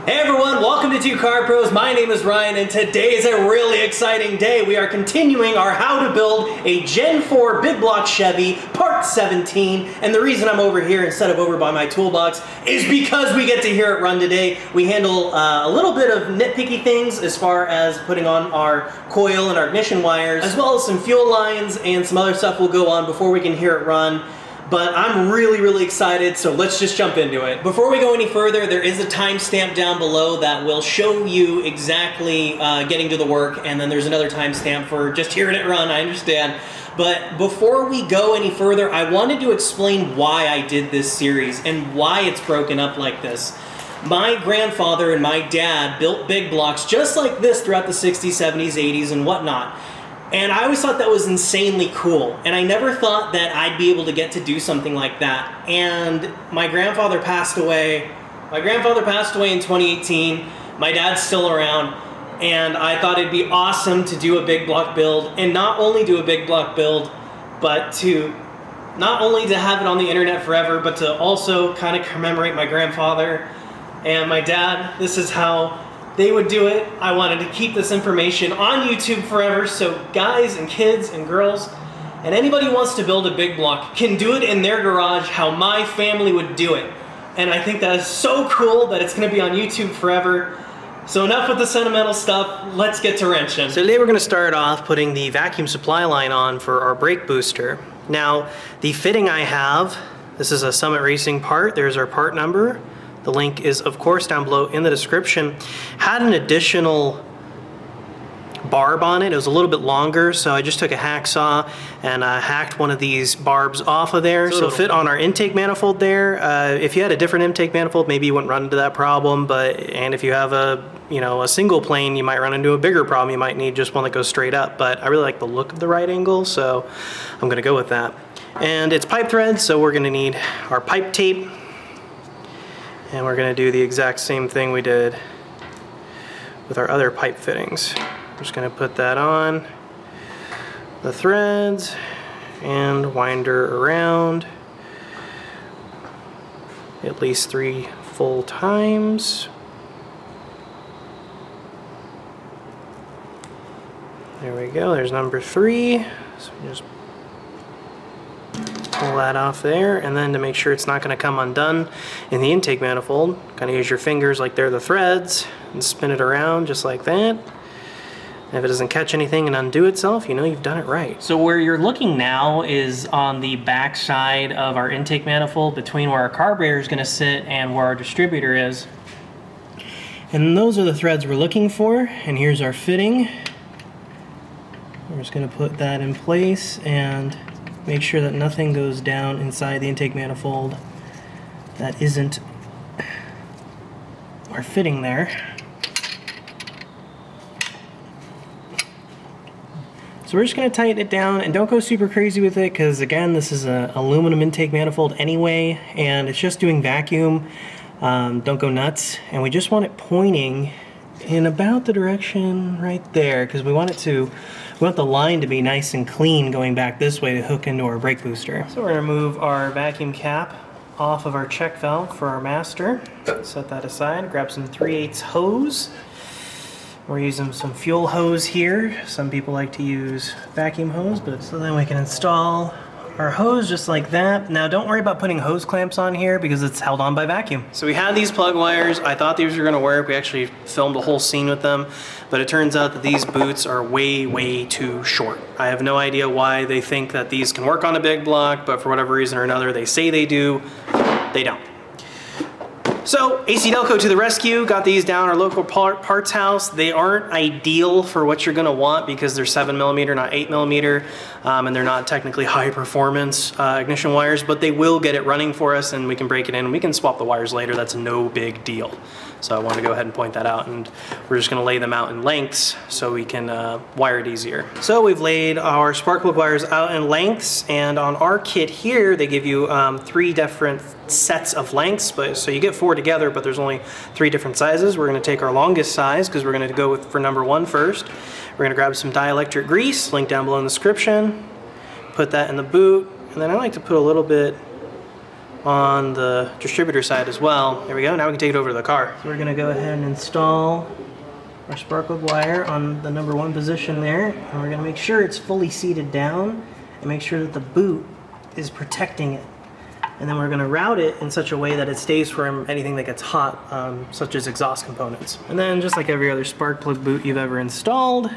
Hey everyone, welcome to Two Car Pros. My name is Ryan and today is a really exciting day. We are continuing our how to build a Gen 4 big block Chevy Part 17, and the reason I'm over here instead of over by my toolbox is because we get to hear it run today. We handle a little bit of nitpicky things as far as putting on our coil and our ignition wires, as well as some fuel lines and some other stuff will go on before we can hear it run. But I'm really excited, so let's just jump into it. Before we go any further, there is a timestamp down below that will show you exactly getting to the work, and then there's another timestamp for just hearing it run, I understand. But before we go any further, I wanted to explain why I did this series and why it's broken up like this. My grandfather and my dad built big blocks just like this throughout the 60s, 70s, 80s, and whatnot. And I always thought that was insanely cool, and I never thought that I'd be able to get to do something like that. And my grandfather passed away. My grandfather passed away in 2018. My dad's still around, and I thought it'd be awesome to do a big block build, and not only do a big block build, but to not only to have it on the internet forever, but to also kind of commemorate my grandfather and my dad. This is how they would do it. I wanted to keep this information on YouTube forever, so guys and kids and girls and anybody who wants to build a big block can do it in their garage how my family would do it. And I think that is so cool that it's going to be on YouTube forever. So enough with the sentimental stuff, let's get to wrenching. So today we're going to start off putting the vacuum supply line on for our brake booster. Now the fitting I have, this is a Summit Racing part, there's our part number. The link is, of course, down below in the description. Had an additional barb on it. It was a little bit longer, so I just took a hacksaw and hacked one of these barbs off of there. So it'll fit on our intake manifold there. If you had a different intake manifold, maybe you wouldn't run into that problem. And if you have a single plane, you might run into a bigger problem. You might need just one that goes straight up. But I really like the look of the right angle, so I'm going to go with that. And it's pipe thread, so we're going to need our pipe tape. And we're going to do the exact same thing we did with our other pipe fittings. I'm just going to put that on the threads and wind her around at least 3 full times. There we go, there's number 3. So just pull that off there, and then to make sure it's not going to come undone in the intake manifold, kind of use your fingers like they're the threads and spin it around just like that. And if it doesn't catch anything and undo itself, you know you've done it right. So where you're looking now is on the back side of our intake manifold between where our carburetor is going to sit and where our distributor is. And those are the threads we're looking for, and here's our fitting. We're just going to put that in place and make sure that nothing goes down inside the intake manifold that isn't our fitting there. So we're just going to tighten it down, and don't go super crazy with it because again this is an aluminum intake manifold anyway, and it's just doing vacuum. Don't go nuts, and we just want it pointing in about the direction right there because we want the line to be nice and clean going back this way to hook into our brake booster. So we're going to move our vacuum cap off of our check valve for our master. Set that aside, grab some 3/8 hose. We're using some fuel hose here. Some people like to use vacuum hose, but so then we can install our hose just like that. Now don't worry about putting hose clamps on here because it's held on by vacuum. So we had these plug wires. I thought these were going to work. We actually filmed a whole scene with them, but it turns out that these boots are way too short. I have no idea why they think that these can work on a big block, but for whatever reason or another they say they do. They don't. So AC Delco to the rescue, got these down our local parts house. They aren't ideal for what you're gonna want because they're 7mm, not 8mm, and they're not technically high performance ignition wires, but they will get it running for us and we can break it in and we can swap the wires later. That's no big deal. So I wanted to go ahead and point that out, and we're just gonna lay them out in lengths so we can wire it easier. So we've laid our spark plug wires out in lengths, and on our kit here, they give you 3 different sets of lengths, so you get 4 together, but there's only 3 different sizes. We're gonna take our longest size because we're gonna go for number 1 first. We're gonna grab some dielectric grease, link down below in the description, put that in the boot, and then I like to put a little bit on the distributor side as well. There we go, now we can take it over to the car. So we're gonna go ahead and install our spark plug wire on the #1 position there, and we're gonna make sure it's fully seated down and make sure that the boot is protecting it. And then we're gonna route it in such a way that it stays from anything that gets hot, such as exhaust components. And then just like every other spark plug boot you've ever installed,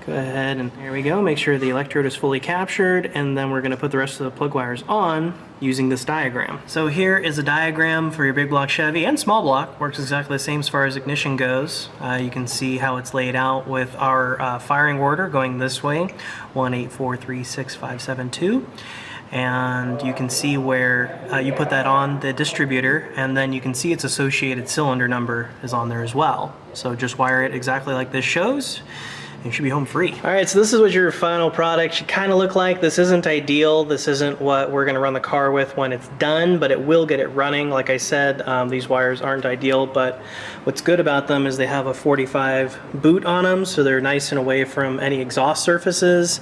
go ahead and there we go, make sure the electrode is fully captured, and then we're gonna put the rest of the plug wires on using this diagram. So here is a diagram for your big block Chevy and small block. Works exactly the same as far as ignition goes. You can see how it's laid out with our firing order going this way, 1 8 4 3 6 5 7 2. And you can see where you put that on the distributor, and then you can see its associated cylinder number is on there as well. So just wire it exactly like this shows. You should be home free. All right, so this is what your final product should kind of look like. This isn't ideal. This isn't what we're gonna run the car with when it's done, but it will get it running. Like I said, these wires aren't ideal, but what's good about them is they have a 45 boot on them, so they're nice and away from any exhaust surfaces,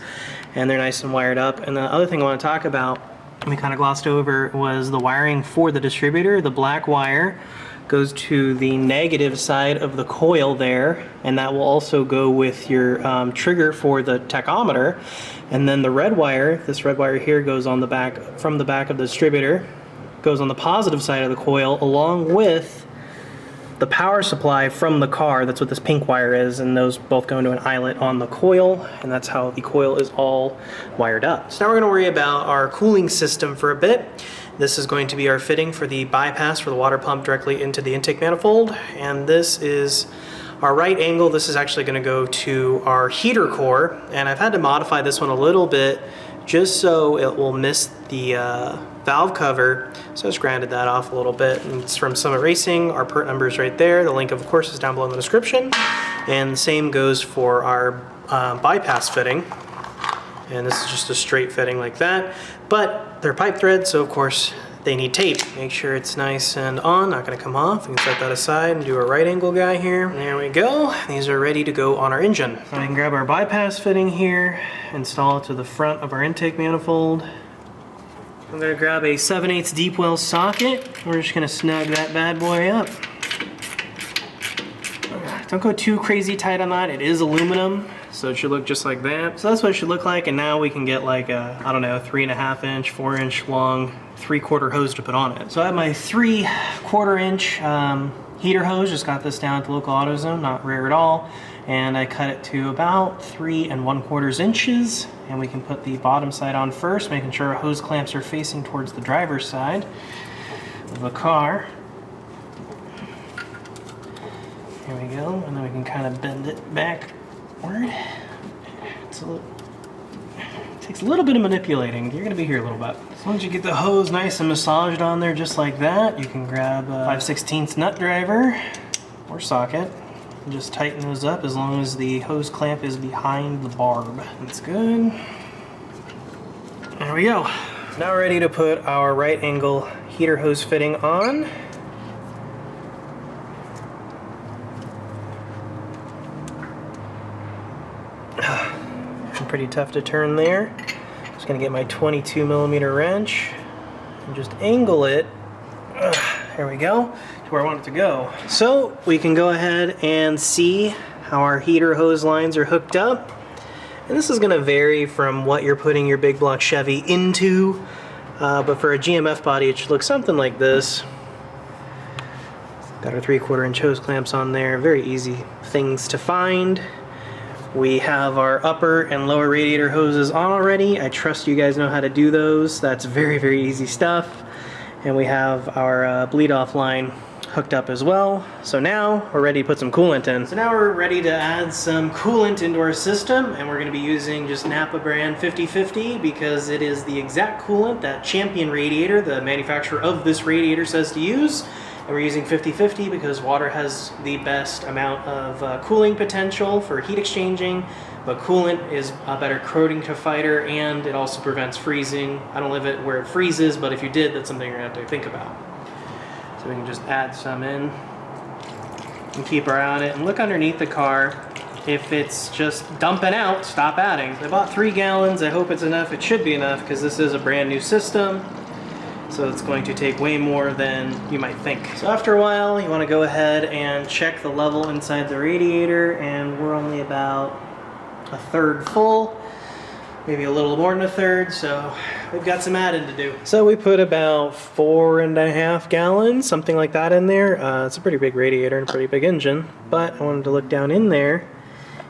and they're nice and wired up. And the other thing I want to talk about, we kind of glossed over, was the wiring for the distributor. The black wire goes to the negative side of the coil there, and that will also go with your trigger for the tachometer. And then the red wire, this red wire here, goes on the back, from the back of the distributor, goes on the positive side of the coil along with the power supply from the car. That's what this pink wire is, and those both go into an eyelet on the coil, and that's how the coil is all wired up. So now we're going to worry about our cooling system for a bit. This is going to be our fitting for the bypass for the water pump directly into the intake manifold, and this is our right angle. This is actually going to go to our heater core, and I've had to modify this one a little bit just so it will miss the valve cover. So I just grinded that off a little bit, and it's from Summit Racing. Our part number is right there. The link, of course, is down below in the description, and the same goes for our bypass fitting. And this is just a straight fitting like that, but they're pipe thread, so of course they need tape. Make sure it's nice and on, not gonna come off. We can set that aside and do a right angle guy here. There we go. These are ready to go on our engine. So I can grab our bypass fitting here, install it to the front of our intake manifold. I'm gonna grab a 7/8 deep well socket. We're just gonna snug that bad boy up. Don't go too crazy tight on that. It is aluminum, so it should look just like that. So that's what it should look like, and now we can get like a, I don't know, 3.5 inch, 4 inch long, 3/4 hose to put on it. So I have my 3/4 inch heater hose, just got this down at the local AutoZone, not rare at all. And I cut it to about 3 1/4 inches, and we can put the bottom side on first, making sure our hose clamps are facing towards the driver's side of the car. Here we go, and then we can kind of bend it backward. It takes a little bit of manipulating. You're gonna be here a little bit. As long as you get the hose nice and massaged on there just like that, you can grab a 5/16 nut driver or socket and just tighten those up as long as the hose clamp is behind the barb. That's good. There we go. Now we're ready to put our right angle heater hose fitting on. Pretty tough to turn there. Just gonna get my 22mm wrench and just angle it. There we go, to where I want it to go. So we can go ahead and see how our heater hose lines are hooked up. And this is gonna vary from what you're putting your big block Chevy into, but for a GMF body it should look something like this. Got our 3/4 inch hose clamps on there, very easy things to find. We have our upper and lower radiator hoses on already. I trust you guys know how to do those. That's very, very easy stuff. And we have our bleed off line hooked up as well. So now we're ready to put some coolant in. So now we're ready to add some coolant into our system, and we're gonna be using just Napa brand 50/50 because it is the exact coolant that Champion Radiator, the manufacturer of this radiator, says to use. And we're using 50/50 because water has the best amount of cooling potential for heat exchanging, but coolant is a better corroding fighter, and it also prevents freezing. I don't live it where it freezes, but if you did, that's something you're gonna have to think about. So we can just add some in and keep our eye on it, and look underneath the car. If it's just dumping out, stop adding. I bought 3 gallons. I hope it's enough. It should be enough because this is a brand new system. So it's going to take way more than you might think. So after a while, you want to go ahead and check the level inside the radiator, and we're only about a third full, maybe a little more than a third, so we've got some adding to do. So we put about 4.5 gallons, something like that in there. It's a pretty big radiator and a pretty big engine, but I wanted to look down in there.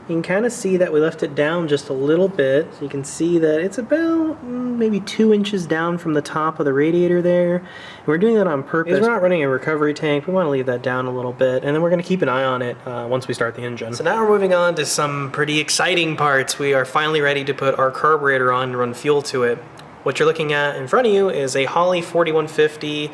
You can kind of see that we left it down just a little bit. So you can see that it's about maybe 2 inches down from the top of the radiator there. And we're doing that on purpose. Because we're not running a recovery tank, we want to leave that down a little bit. And then we're going to keep an eye on it once we start the engine. So now we're moving on to some pretty exciting parts. We are finally ready to put our carburetor on and run fuel to it. What you're looking at in front of you is a Holley 4150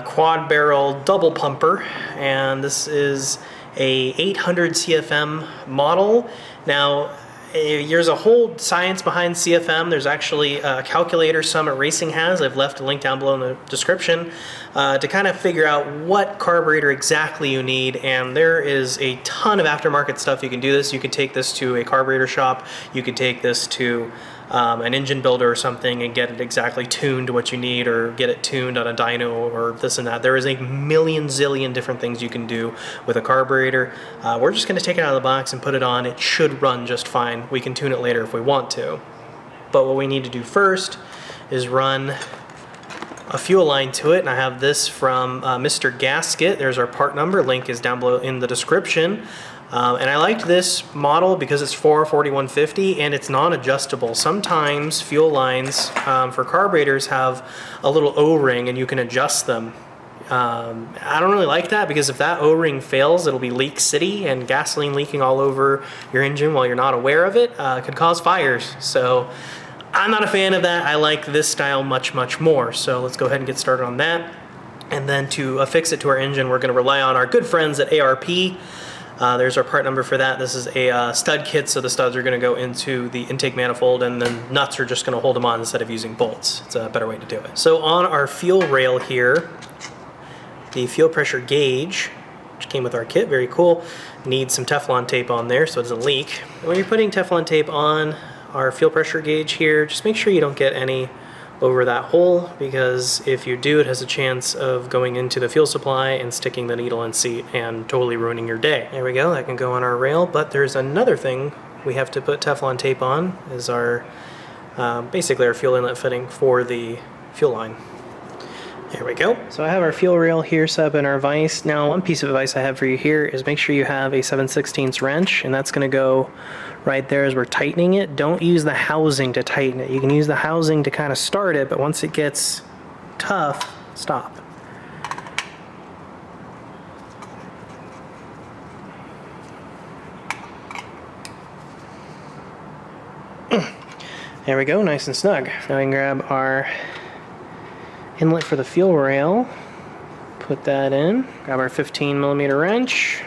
quad barrel double pumper. And this is a 800 CFM model. Now, there's a whole science behind CFM. There's actually a calculator Summit Racing has. I've left a link down below in the description to kind of figure out what carburetor exactly you need. And there is a ton of aftermarket stuff you can do this. You could take this to a carburetor shop. You could take this to an engine builder or something and get it exactly tuned to what you need, or get it tuned on a dyno or this and that. There is a million zillion different things you can do with a carburetor. We're just going to take it out of the box and put it on. It should run just fine. We can tune it later if we want to. But what we need to do first is run a fuel line to it, and I have this from Mr. Gasket. There's our part number. Link is down below in the description. And I liked this model because it's for 4150 and it's non-adjustable. Sometimes fuel lines for carburetors have a little O-ring and you can adjust them. I don't really like that, because if that O-ring fails, it'll be leak city, and gasoline leaking all over your engine while you're not aware of it could cause fires. So I'm not a fan of that. I like this style much, much more. So let's go ahead and get started on that. And then to affix it to our engine, we're going to rely on our good friends at ARP. There's our part number for that. This is a stud kit, so the studs are going to go into the intake manifold, and then nuts are just going to hold them on instead of using bolts. It's a better way to do it. So on our fuel rail here, the fuel pressure gauge, which came with our kit, very cool, needs some Teflon tape on there so it doesn't leak. And when you're putting Teflon tape on our fuel pressure gauge here, just make sure you don't get any over that hole, because if you do, it has a chance of going into the fuel supply and sticking the needle in seat and totally ruining your day. There we go, that can go on our rail. But there's another thing we have to put Teflon tape on, is our basically our fuel inlet fitting for the fuel line. There we go. So I have our fuel rail here set up in our vise. Now, one piece of advice I have for you here is make sure you have a 7/16 wrench, and that's going to go right there as we're tightening it. Don't use the housing to tighten it. You can use the housing to kind of start it, but once it gets tough, stop. There we go, nice and snug. Now we can grab our inlet for the fuel rail, put that in, grab our 15mm wrench.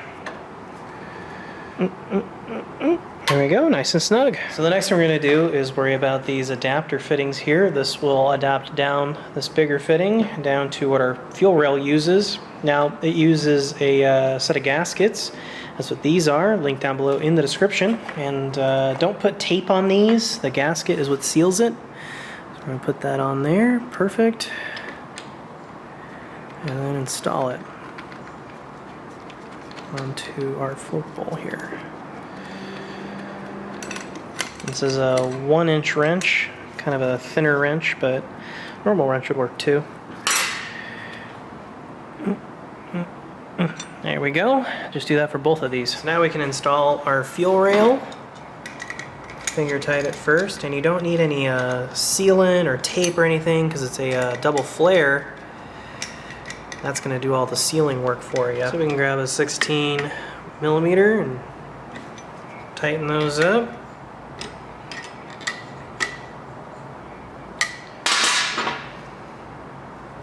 There we go, nice and snug. So the next thing we're going to do is worry about these adapter fittings here. This will adapt down this bigger fitting down to what our fuel rail uses. Now it uses a set of gaskets. That's what these are, linked down below in the description. And don't put tape on these. The gasket is what seals it. So we're going to put that on there, perfect. And then install it onto our fork bowl here. This is a 1-inch wrench, kind of a thinner wrench, but normal wrench would work too. There we go. Just do that for both of these. So now we can install our fuel rail. Finger tight at first, and you don't need any sealant or tape or anything, because it's a double flare. That's going to do all the sealing work for you. So we can grab a 16mm and tighten those up.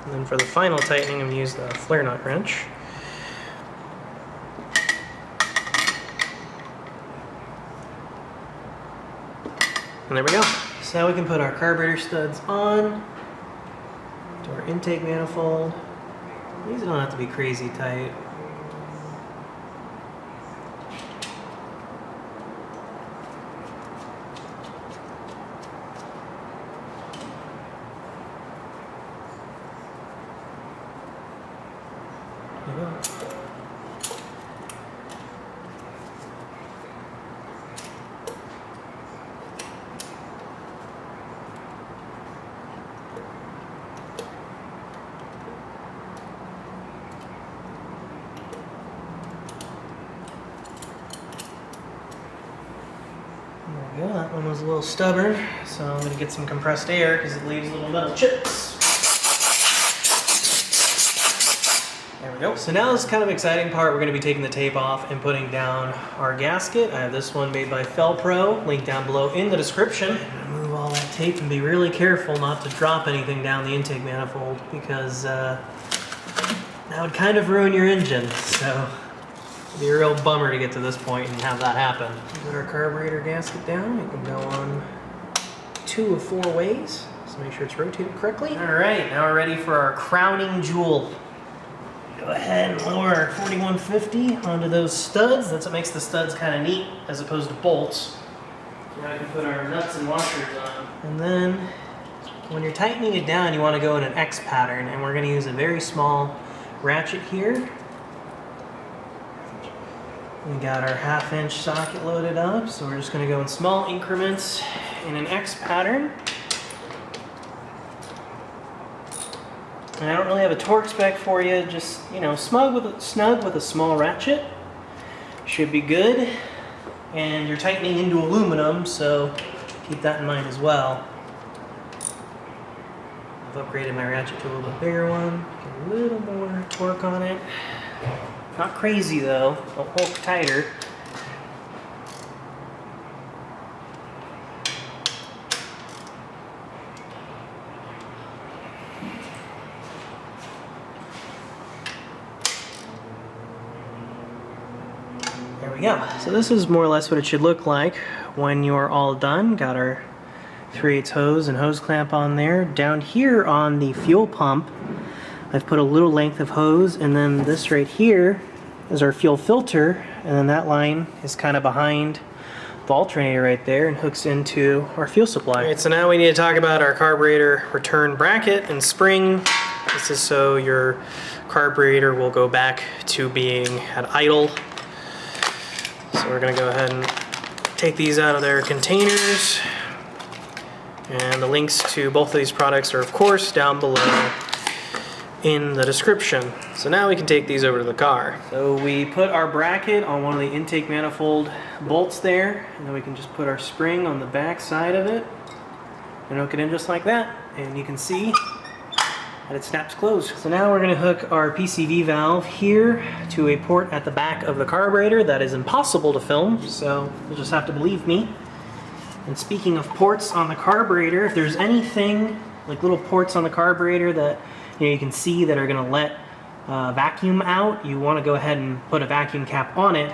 And then for the final tightening, I'm going to use the flare nut wrench. And there we go. So now we can put our carburetor studs on to our intake manifold. These don't have to be crazy tight. There we go, that one was a little stubborn, so I'm going to get some compressed air because it leaves little metal chips. There we go. So now this kind of exciting part, we're going to be taking the tape off and putting down our gasket. I have this one made by Felpro, link down below in the description. Remove all that tape and be really careful not to drop anything down the intake manifold because that would kind of ruin your engine. So it'd be a real bummer to get to this point and have that happen. Put our carburetor gasket down. It can go on 2 of 4 ways. So make sure it's rotated correctly. All right, now we're ready for our crowning jewel. Go ahead and lower our 4150 onto those studs. That's what makes the studs kind of neat as opposed to bolts. Now we can put our nuts and washers on. And then when you're tightening it down, you want to go in an X pattern, and we're going to use a very small ratchet here. We got our 1/2 inch socket loaded up, so we're just going to go in small increments in an X pattern. And I don't really have a torque spec for you, just, you know, snug with a small ratchet. Should be good. And you're tightening into aluminum, so keep that in mind as well. I've upgraded my ratchet to a little bit bigger one. Get a little more torque on it. Not crazy though, don't hold tighter. There we go. So this is more or less what it should look like when you're all done. Got our 3/8 hose and hose clamp on there. Down here on the fuel pump, I've put a little length of hose, and then this right here is our fuel filter, and then that line is kind of behind the alternator right there and hooks into our fuel supply. All right, so now we need to talk about our carburetor return bracket and spring. This is so your carburetor will go back to being at idle. So we're gonna go ahead and take these out of their containers. And the links to both of these products are of course down below in the description. So now we can take these over to the car. So we put our bracket on one of the intake manifold bolts there, and then we can just put our spring on the back side of it and hook it in just like that. And you can see that it snaps closed. So now we're gonna hook our PCV valve here to a port at the back of the carburetor. That is impossible to film, so you'll just have to believe me. And speaking of ports on the carburetor, if there's anything like little ports on the carburetor that you can see that are going to let vacuum out, you want to go ahead and put a vacuum cap on it.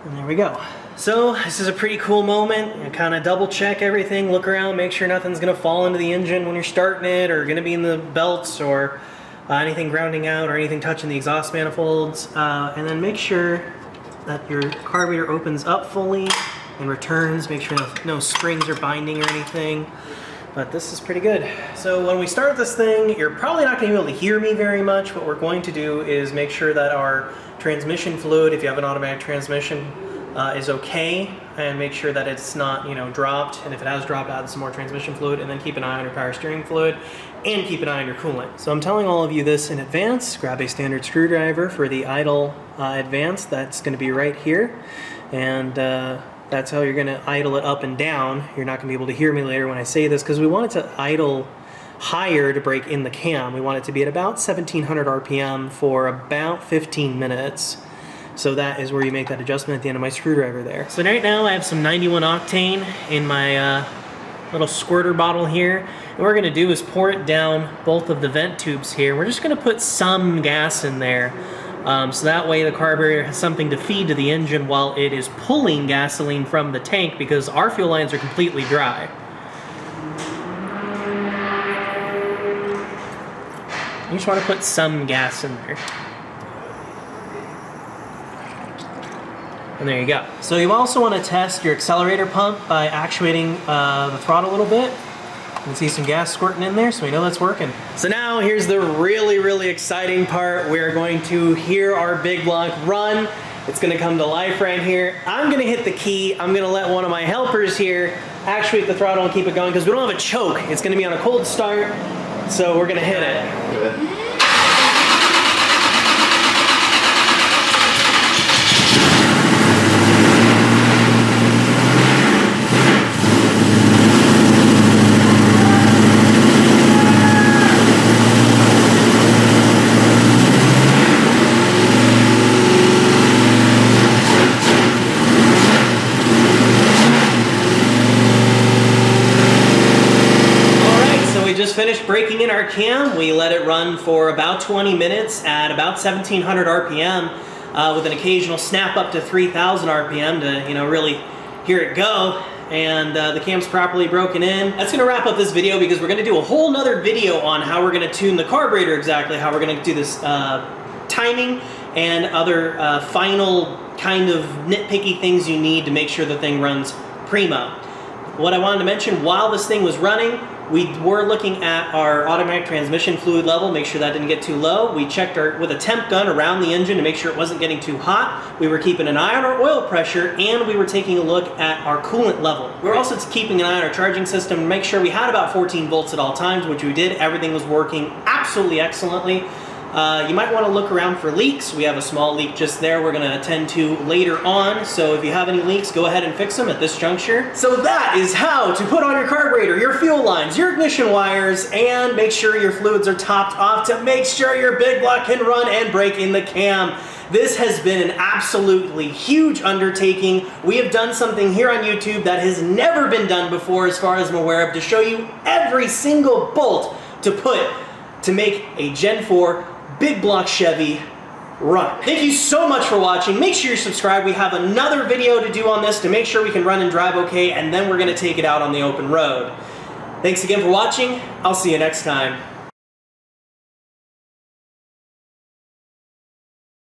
And there we go. So this is a pretty cool moment. You kind of double check everything, look around, make sure nothing's going to fall into the engine when you're starting it, or going to be in the belts, or anything grounding out, or anything touching the exhaust manifolds. And then make sure that your carburetor opens up fully and returns. Make sure no springs are binding or anything. But this is pretty good. So when we start this thing, you're probably not going to be able to hear me very much. What we're going to do is make sure that our transmission fluid, if you have an automatic transmission, is okay, and make sure that it's not, dropped. And if it has dropped, add some more transmission fluid, and then keep an eye on your power steering fluid, and keep an eye on your coolant. So I'm telling all of you this in advance. Grab a standard screwdriver for the idle advance. That's going to be right here, and that's how you're going to idle it up and down. You're not going to be able to hear me later when I say this, because we want it to idle higher to break in the cam. We want it to be at about 1700 RPM for about 15 minutes. So that is where you make that adjustment at the end of my screwdriver there. So right now I have some 91 octane in my little squirter bottle here. And what we're going to do is pour it down both of the vent tubes here. We're just going to put some gas in there. So that way the carburetor has something to feed to the engine while it is pulling gasoline from the tank, because our fuel lines are completely dry. You just want to put some gas in there. And there you go. So you also want to test your accelerator pump by actuating the throttle a little bit. You can see some gas squirting in there, so we know that's working. So now here's the really, really exciting part. We're going to hear our big block run. It's gonna come to life right here. I'm gonna hit the key. I'm gonna let one of my helpers here actuate the throttle and keep it going, because we don't have a choke. It's gonna be on a cold start, so we're gonna hit it. finished breaking in our cam. We let it run for about 20 minutes at about 1700 RPM with an occasional snap up to 3000 RPM to, really hear it go. And the cam's properly broken in. That's going to wrap up this video because we're going to do a whole nother video on how we're going to tune the carburetor exactly, how we're going to do this timing and other final kind of nitpicky things you need to make sure the thing runs primo. What I wanted to mention, while this thing was running, we were looking at our automatic transmission fluid level, make sure that didn't get too low. We checked with a temp gun around the engine to make sure it wasn't getting too hot. We were keeping an eye on our oil pressure, and we were taking a look at our coolant level. We were also keeping an eye on our charging system to make sure we had about 14 volts at all times, which we did. Everything was working absolutely excellently. You might want to look around for leaks. We have a small leak just there we're going to attend to later on, so if you have any leaks, go ahead and fix them at this juncture. So that is how to put on your carburetor, your fuel lines, your ignition wires, and make sure your fluids are topped off to make sure your big block can run and brake in the cam. This has been an absolutely huge undertaking. We have done something here on YouTube that has never been done before, as far as I'm aware of, to show you every single bolt to put to make a Gen 4 big block Chevy run. Thank you so much for watching. Make sure you're subscribed. We have another video to do on this to make sure we can run and drive okay, and then we're going to take it out on the open road. Thanks again for watching. I'll see you next time.